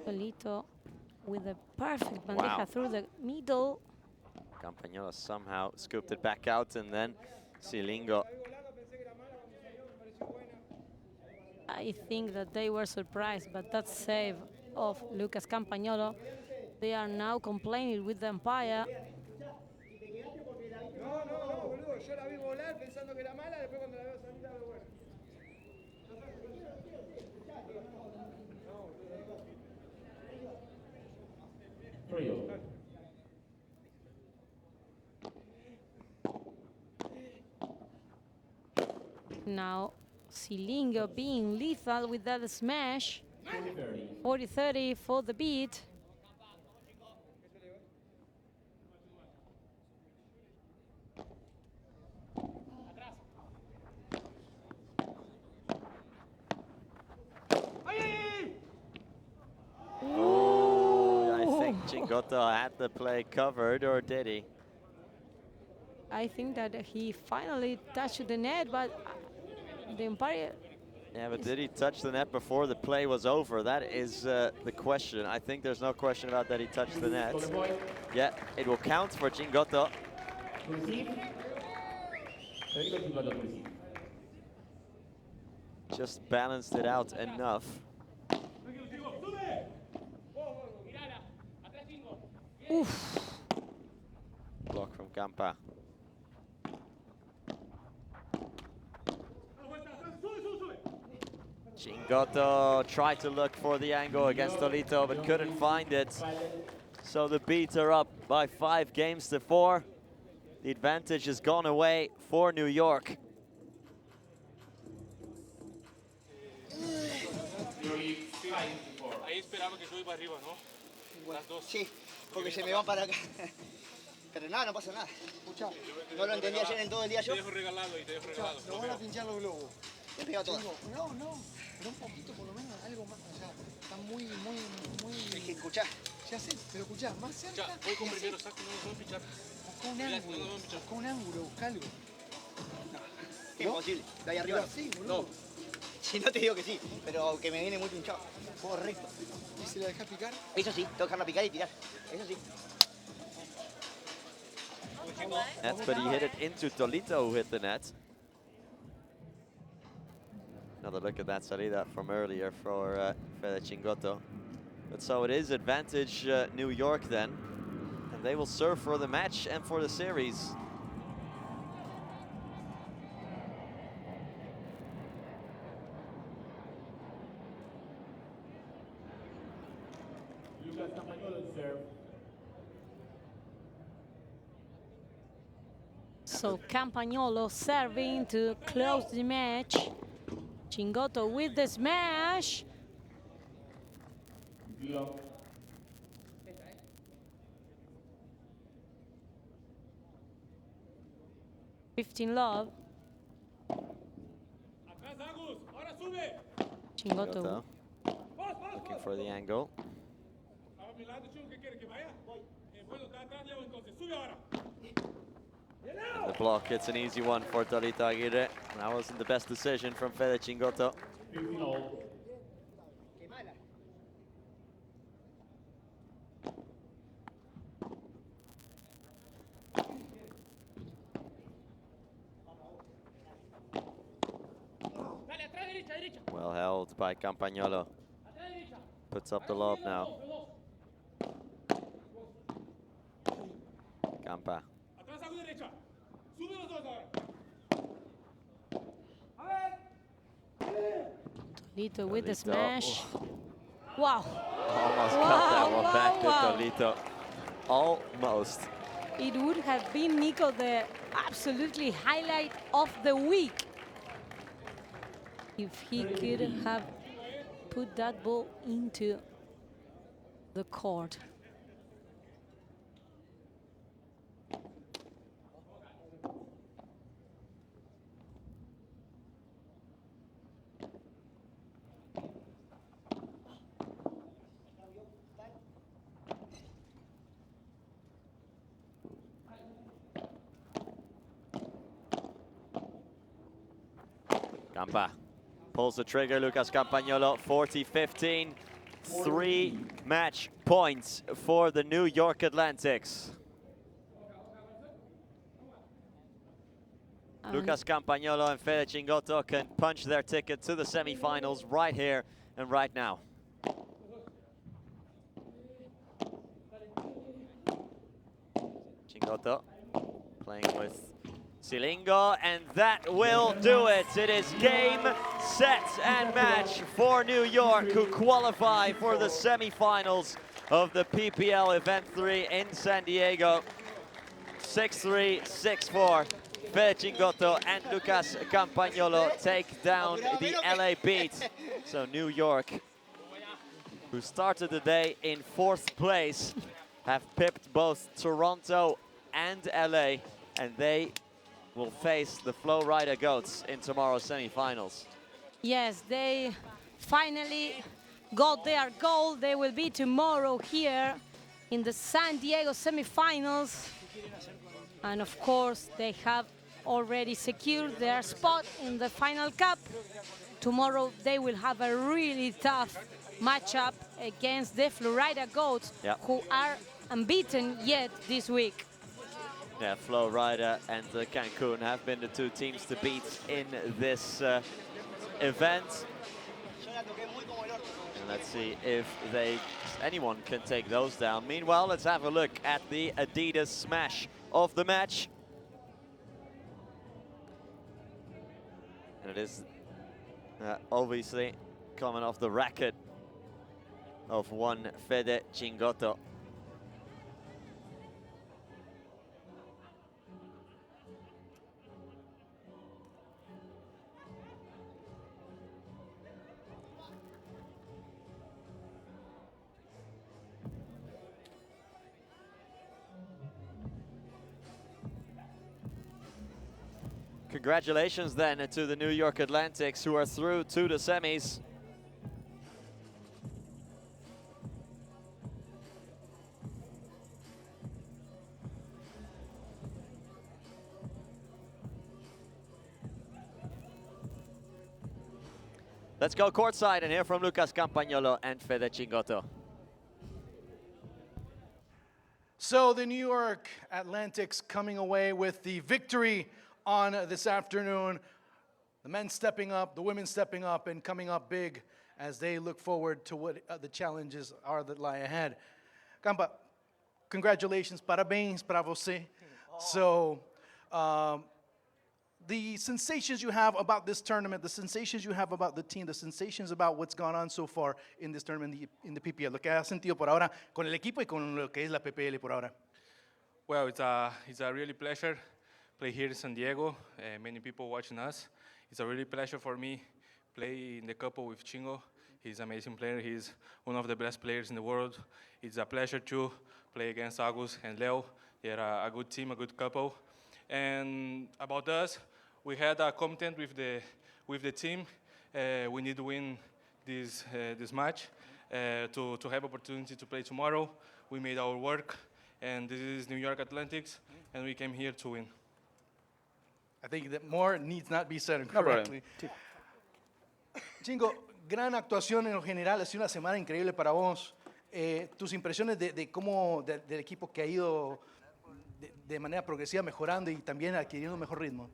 Tolito with a perfect bandeja through the middle. Campagnolo somehow scooped it back out, and then Silingo. I think that they were surprised, but that save of Lucas Campagnolo, they are now complaining with the umpire. No, boludo, yo la vi volar pensando que era mala, después cuando la veo salir la veo buena. Now Silingo being lethal with that smash. 40-30 for the beat. I think Chingoto had the play covered, or did he? I think that he finally touched the net, but the umpire... Yeah, but did he touch the net before the play was over? That is the question. I think there's no question about that he touched the net. Yeah, it will count for Chingoto. Just balanced it out enough. Oof. Block from Campa. Chingoto tried to look for the angle against Tolito, but couldn't find it. So the Beats are up by 5 games to 4. The advantage has gone away for New York. Ahí esperaba que sube para arriba, ¿no? Las dos. Sí, porque se me van para acá. Pero nada, no pasa nada. Escuchá, No lo entendí ayer en todo el día yo. Te dejo regalado y te dejo regalado. nos van a pinchar los globos. Le pego todo. Chingo, no, pero un poquito por lo menos, algo más. O sea, está muy... Es que escuchá. Ya sé, pero escuchá, más cerca. Ya, voy con y así. primero saco, no nos vamos a pinchar. Busca un ángulo, busca un ángulo, busca algo. Imposible. De ahí arriba. Pero así, boludo. Si no te digo que sí, pero que me viene muy pinchado. Juego recto. ¿Y si la dejas picar? Eso sí, tengo que dejarla picar y tirar. Eso sí. Net, but he hit it into Tolito, who hit the net. Another look at that salida from earlier for Fede Chingoto. But so it is advantage New York then. And they will serve for the match and for the series. Lucas Campagnolo serve. So Campagnolo serving to close the match. Chingoto with the smash. Block. Fifteen love. Atrás, Agus. Ahora sube. Chingoto. Looking for the angle. A mi lado, Chu, ¿qué quiere que vaya? Bueno, está atrás, Leo, entonces. Sube ahora. The block, it's an easy one for Tolito Aguirre. That wasn't the best decision from Fede Chingoto. 15 all. Dale, atrás, derecha, derecha. Well held by Campagnolo. Atrás, derecha. Puts up the lob now. Campa. Atrás, Agus, derecha. Sube los dos ahora. A ver. Tolito with the Tolito, smash. Wow. Almost cut that one back to Tolito. Almost. It would have been, Nico, the absolutely highlight of the week if he could have put that ball into the court. Campa pulls the trigger. Lucas Campagnolo, 40-15. 3 match points for the New York Atlantics. Lucas Campagnolo and Fede Chingoto can punch their ticket to the semifinals right here and right now. Chingoto playing with Silingo, and that will do it. It is game, set, and match for New York, who qualify for the semifinals of the PPL Event 3 in San Diego. 6-3, 6-4. Fede Chingoto and Lucas Campagnolo take down the LA Beat. So New York, who started the day in 4th place, have pipped both Toronto and LA, and they will face the Flow Rider Goats in tomorrow's semifinals. Yes, they finally got their goal. They will be tomorrow here in the San Diego semifinals. And of course, they have already secured their spot in the Final Cup. Tomorrow, they will have a really tough matchup against the Florida Goats, who are unbeaten yet this week. Yeah, Flow Rider and Cancun have been the 2 teams to beat in this event. And let's see if anyone can take those down. Meanwhile, let's have a look at the Adidas smash of the match. And it is obviously coming off the racket of one Fede Chingotto. Congratulations then to the New York Atlantics, who are through to the semis. Let's go courtside and hear from Lucas Campagnolo and Fede Chingotto. So the New York Atlantics coming away with the victory on this afternoon. The men stepping up, the women stepping up and coming up big as they look forward to what the challenges are that lie ahead. Campa, congratulations, parabéns para você. So the sensations you have about this tournament, the sensations you have about the team, the sensations about what's gone on so far in this tournament in the PPL, lo que has sentido por ahora con el equipo y con lo que es la PPL por ahora. Well, it's a really pleasure play here in San Diego. Many people watching us. It's a really pleasure for me play in the couple with Chingo. He's an amazing player. He's one of the best players in the world. It's a pleasure to play against Agus and Leo. They're a good team, a good couple. And about us, we had a commitment with the team. We need to win this match to have opportunity to play tomorrow. We made our work, and this is New York Athletics, and we came here to win. I think that more needs not be said correctly. Chingo, gran actuación en lo general, ha sido una semana increíble para vos. Tus impresiones de cómo del equipo que ha ido de manera progresiva mejorando y también adquiriendo un mejor ritmo.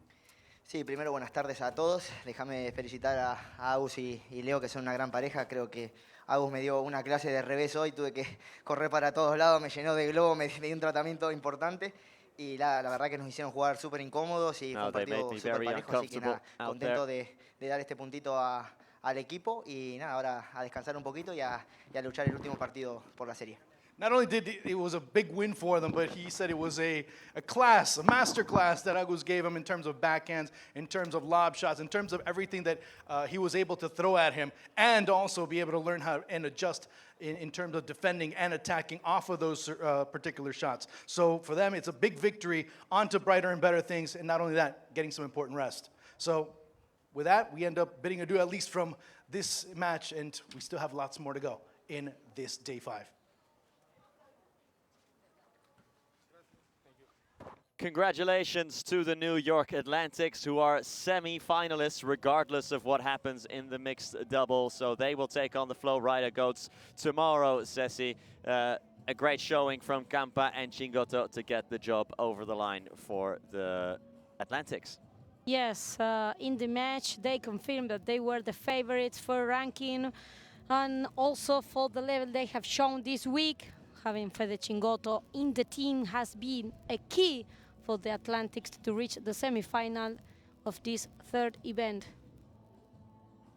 Sí, primero buenas tardes a todos. Déjame felicitar a Agus y Leo, que son una gran pareja. Creo que Agus me dio una clase de revés hoy, tuve que correr para todos lados, me llenó de globo, me dio un tratamiento importante. Y la verdad que nos hicieron jugar súper incómodos y fue un partido súper parejo, así que nada, contento de dar este puntito al equipo y nada, ahora a descansar un poquito y a luchar el último partido por la serie. Not only did it was a big win for them, but he said it was a class, a master class that Agus gave him in terms of backhands, in terms of lob shots, in terms of everything that he was able to throw at him, and also be able to learn how and adjust in terms of defending and attacking off of those particular shots. So for them, it's a big victory, on to brighter and better things, and not only that, getting some important rest. So with that, we end up bidding adieu, at least from this match, and we still have lots more to go in this day 5. Congratulations to the New York Atlantics, who are semi-finalists regardless of what happens in the mixed double. So they will take on the Flow Rider Goats tomorrow, Ceci. A great showing from Campa and Chingotto to get the job over the line for the Atlantics. Yes, in the match they confirmed that they were the favorites for ranking and also for the level they have shown this week. Having Fede Chingotto in the team has been a key for the Atlantics to reach the semi-final of this third event.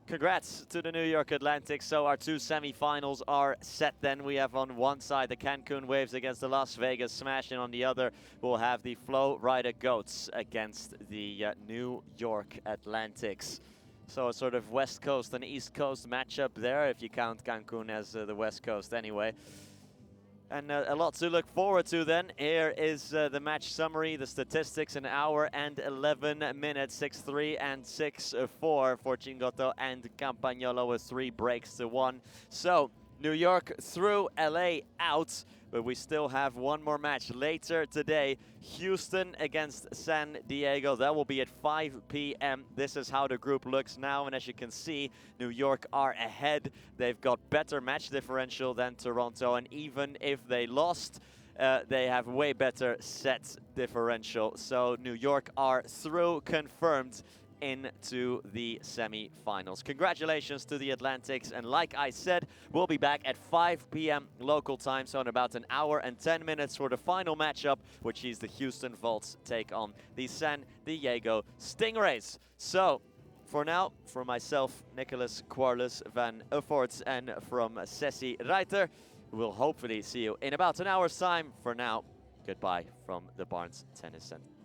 Congrats to the New York Atlantics. So our two semi-finals are set then. We have on one side the Cancun Waves against the Las Vegas Smash, and on the other we'll have the Flow Rider Goats against the New York Atlantics. So a sort of West Coast and East Coast matchup there, if you count Cancun as the West Coast anyway. And a lot to look forward to then. Here is the match summary, the statistics, an hour and 11 minutes, 6-3 and 6-4 for Chingotto and Campagnolo with 3 breaks to 1. So New York through, LA out, but we still have one more match later today. Houston against San Diego. That will be at 5 p.m. This is how the group looks now, and as you can see, New York are ahead. They've got better match differential than Toronto, and even if they lost, they have way better set differential. So New York are through, confirmed into the semi-finals. Congratulations to the Atlantics, and like I said, we'll be back at 5 p.m. local time, so in about an hour and 10 minutes for the final matchup, which is the Houston Volts take on the San Diego Stingrays. So For now, from myself, Nicholas Quarles van Ufforts, and from Ceci Reiter, we'll hopefully see you in about an hour's time. For now, goodbye from the Barnes Tennis Center.